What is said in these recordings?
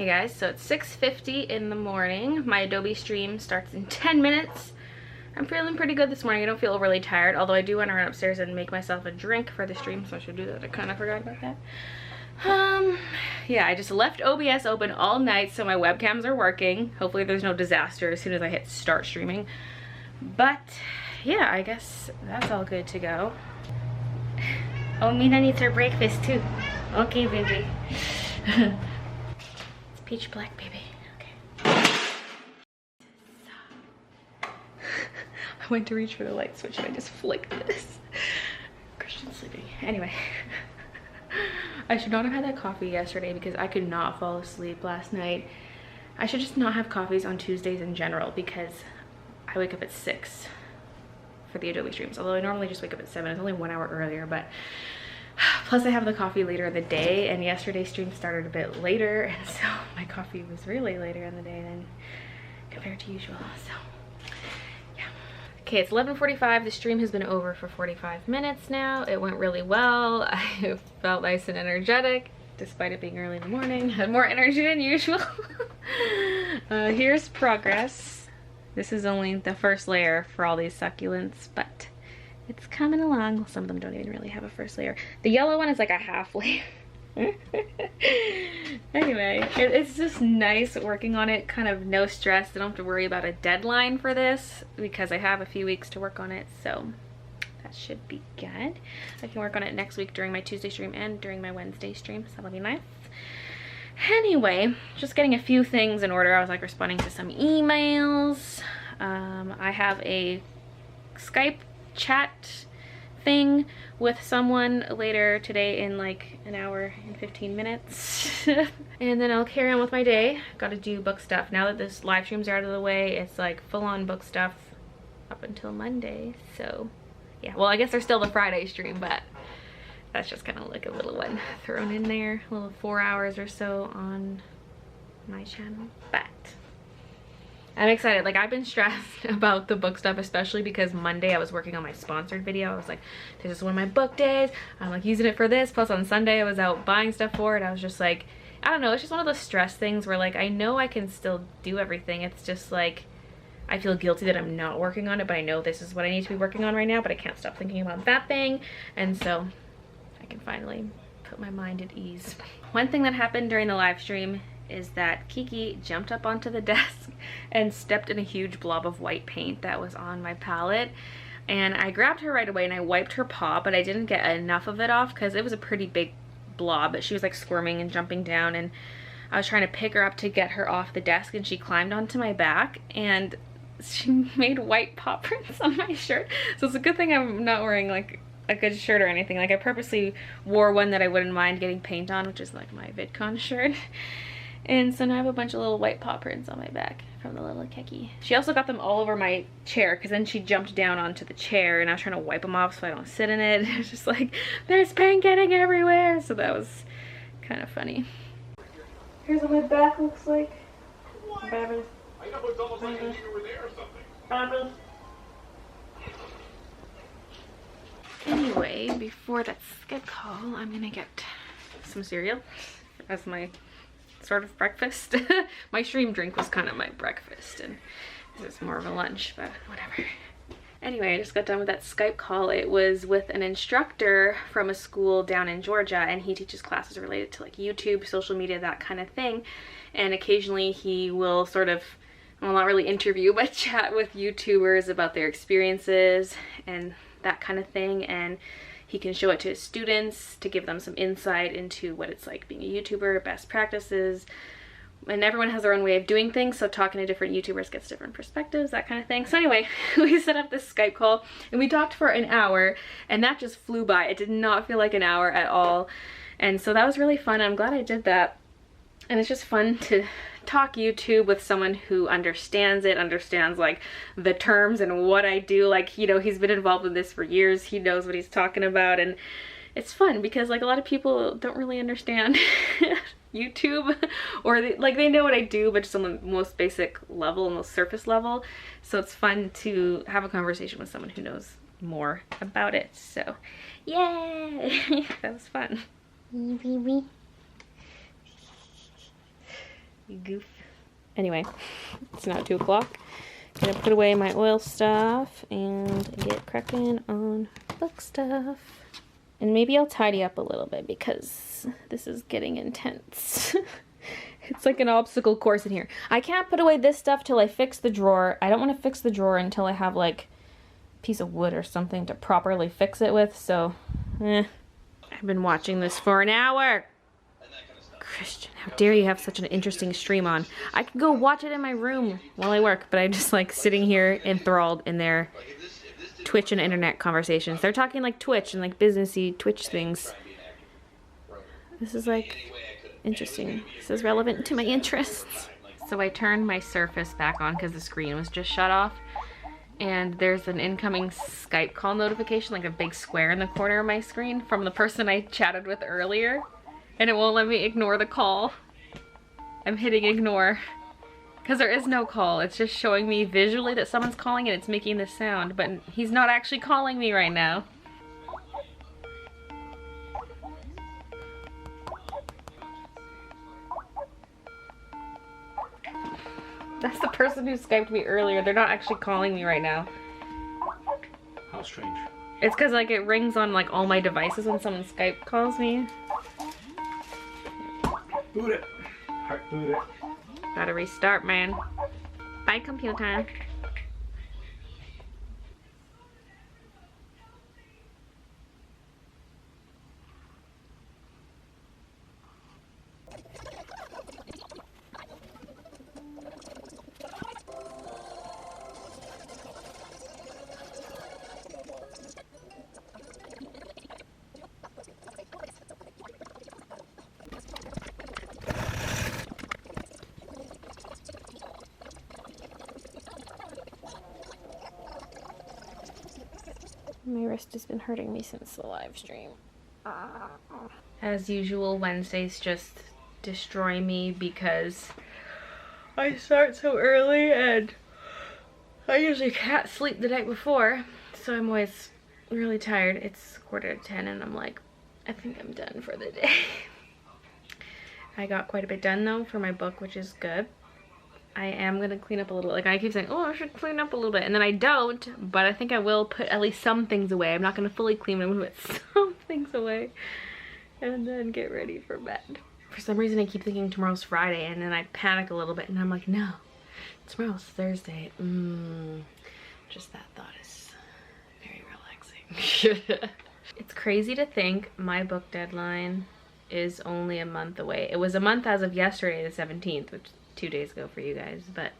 Hey guys, so it's 6:50 in the morning. My Adobe stream starts in 10 minutes. I'm feeling pretty good this morning. I don't feel overly tired, although I do want to run upstairs and make myself a drink for the stream, so I should do that. I kind of forgot about that. Yeah, I just left OBS open all night, so my webcams are working. Hopefully there's no disaster as soon as I hit start streaming. But yeah, I guess that's all good to go. Oh, Mina needs her breakfast too. Okay, baby. It's peach black, baby. Okay. I went to reach for the light switch and I just flicked this. Christian's sleeping. Anyway. I should not have had that coffee yesterday because I could not fall asleep last night. I should just not have coffees on Tuesdays in general because I wake up at 6 for the Adobe streams. Although I normally just wake up at 7. It's only 1 hour earlier, but plus I have the coffee later in the day, and yesterday's stream started a bit later, and so my coffee was really later in the day than compared to usual. So yeah. Okay, it's 11:45. The stream has been over for 45 minutes now. It went really well. I felt nice and energetic despite it being early in the morning. Had more energy than usual. Here's progress. This is only the first layer for all these succulents, but it's coming along. Well, some of them don't even really have a first layer. The yellow one is like a half layer. Anyway, it's just nice working on it, kind of no stress. I don't have to worry about a deadline for this because I have a few weeks to work on it, so that should be good. I can work on it next week during my Tuesday stream and during my Wednesday stream, so that'll be nice. Anyway, just getting a few things in order. I was like responding to some emails. I have a Skype chat thing with someone later today in like an hour and 15 minutes. And then I'll carry on with my day. Gotta do book stuff. Now that this live streams are out of the way, it's like full-on book stuff up until Monday. So yeah, well, I guess there's still the Friday stream, but that's just kind of like a little one thrown in there, a little 4 hours or so on my channel. But I'm excited. Like, I've been stressed about the book stuff, especially because Monday I was working on my sponsored video. I was like, this is one of my book days. I'm like using it for this. Plus on Sunday I was out buying stuff for it. I was just like, I don't know. It's just one of those stress things where like, I know I can still do everything. It's just like, I feel guilty that I'm not working on it, but I know this is what I need to be working on right now, but I can't stop thinking about that thing. And so I can finally put my mind at ease. One thing that happened during the live stream is that Kiki jumped up onto the desk and stepped in a huge blob of white paint that was on my palette. And I grabbed her right away and I wiped her paw, but I didn't get enough of it off because it was a pretty big blob. But she was like squirming and jumping down, and I was trying to pick her up to get her off the desk, and she climbed onto my back and she made white paw prints on my shirt. So it's a good thing I'm not wearing like a good shirt or anything. Like, I purposely wore one that I wouldn't mind getting paint on, which is like my VidCon shirt. And so now I have a bunch of little white paw prints on my back from the little Keki. She also got them all over my chair because then she jumped down onto the chair and I was trying to wipe them off so I don't sit in it. It's just like, there's paint getting everywhere. So that was kind of funny. Here's what my back looks like. Baby. I know, it's almost like you were there or something. Baby. Anyway, before that Skype call, I'm gonna get some cereal as my sort of breakfast. My stream drink was kind of my breakfast, and this is more of a lunch, but whatever. Anyway, I just got done with that Skype call. It was with an instructor from a school down in Georgia, and he teaches classes related to like YouTube, social media, that kind of thing. And occasionally he will sort of, well, not really interview, but chat with YouTubers about their experiences and that kind of thing, and he can show it to his students to give them some insight into what it's like being a YouTuber, best practices, and everyone has their own way of doing things, so talking to different YouTubers gets different perspectives, that kind of thing. So anyway, we set up this Skype call and we talked for an hour, and that just flew by. It did not feel like an hour at all, and so that was really fun. I'm glad I did that. And it's just fun to talk YouTube with someone who understands it, understands like the terms and what I do. Like, you know, he's been involved in this for years. He knows what he's talking about, and it's fun because like a lot of people don't really understand YouTube, or they know what I do, but just on the most basic level, most surface level. So it's fun to have a conversation with someone who knows more about it. So yay. That was fun. You goof. Anyway, it's now 2 o'clock. Gonna put away my oil stuff and get cracking on book stuff. And maybe I'll tidy up a little bit because this is getting intense. It's like an obstacle course in here. I can't put away this stuff till I fix the drawer. I don't want to fix the drawer until I have like a piece of wood or something to properly fix it with, so I've been watching this for an hour. Christian, how dare you have such an interesting stream on. I could go watch it in my room while I work, but I'm just like sitting here enthralled in their Twitch and internet conversations. They're talking like Twitch and like businessy Twitch things. This is like interesting. This is relevant to my interests. So I turned my Surface back on because the screen was just shut off. And there's an incoming Skype call notification, like a big square in the corner of my screen from the person I chatted with earlier. And it won't let me ignore the call. I'm hitting ignore. Because there is no call. It's just showing me visually that someone's calling and it's making this sound. But he's not actually calling me right now. That's the person who Skyped me earlier. They're not actually calling me right now. How strange. It's because like it rings on like all my devices when someone Skype calls me. Boot it. Heart boot it. Gotta restart, man. Bye, computer. My wrist has been hurting me since the live stream. As usual, Wednesdays just destroy me because I start so early and I usually can't sleep the night before, so I'm always really tired. It's 9:45 and I'm like, I think I'm done for the day. I got quite a bit done though for my book, which is good. I am gonna clean up a little bit. Like I keep saying, oh, I should clean up a little bit, and then I don't, but I think I will put at least some things away. I'm not gonna fully clean, but I'm gonna put some things away and then get ready for bed. For some reason I keep thinking tomorrow's Friday, and then I panic a little bit and I'm like, no, tomorrow's Thursday. Just that thought is very relaxing. It's crazy to think my book deadline is only a month away. It was a month as of yesterday, the 17th, which 2 days ago for you guys, but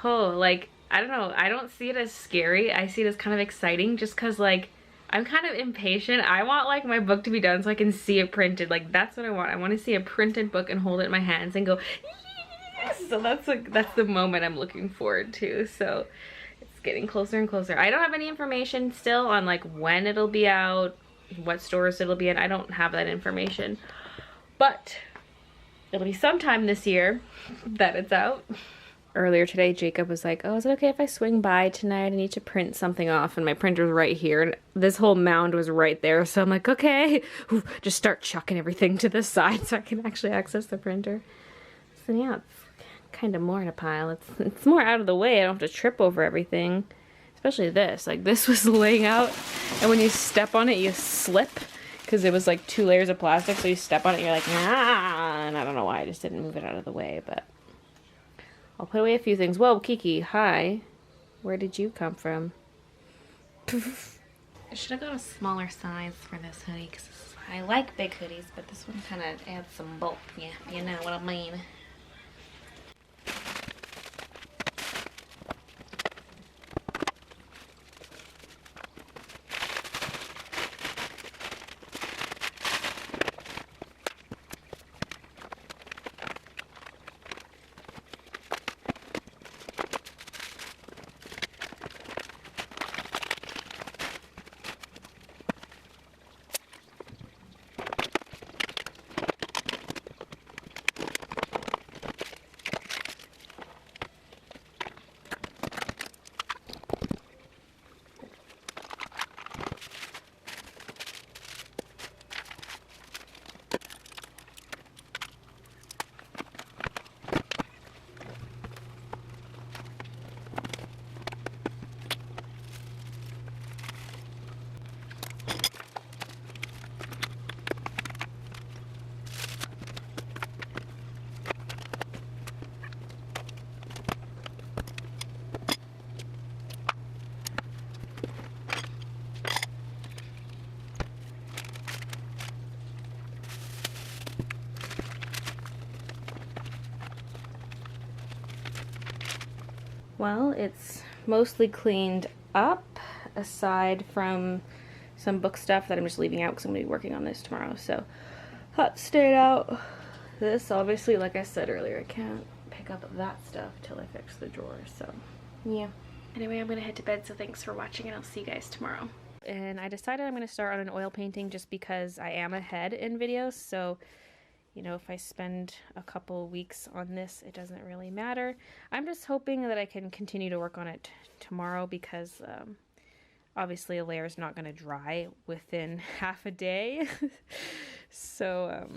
like I don't know, I don't see it as scary. I see it as kind of exciting just because like I'm kind of impatient. I want like my book to be done so I can see it printed. Like that's what I want. I want to see a printed book and hold it in my hands and go yes! So that's the moment I'm looking forward to. So it's getting closer and closer. I don't have any information still on like when it'll be out, what stores it'll be in. I don't have that information, but it'll be sometime this year that it's out. Earlier today, Jacob was like, oh, is it okay if I swing by tonight? I need to print something off, and my printer's right here, and this whole mound was right there, so I'm like, okay. Just start chucking everything to the side so I can actually access the printer. So yeah, it's kind of more in a pile. It's more out of the way. I don't have to trip over everything, especially this. Like, this was laying out, and when you step on it, you slip, because it was like 2 layers of plastic, so you step on it, you're like, ah, and I don't know why I just didn't move it out of the way, but I'll put away a few things. Whoa, Kiki, hi. Where did you come from? I should have got a smaller size for this hoodie, because I like big hoodies, but this one kind of adds some bulk, yeah, you know what I mean. Well, it's mostly cleaned up, aside from some book stuff that I'm just leaving out because I'm going to be working on this tomorrow. So, that stayed out. This, obviously, like I said earlier, I can't pick up that stuff till I fix the drawers, so yeah. Anyway, I'm going to head to bed, so thanks for watching, and I'll see you guys tomorrow. And I decided I'm going to start on an oil painting just because I am ahead in videos, so you know, if I spend a couple weeks on this, it doesn't really matter. I'm just hoping that I can continue to work on it tomorrow because obviously a layer is not going to dry within half a day. So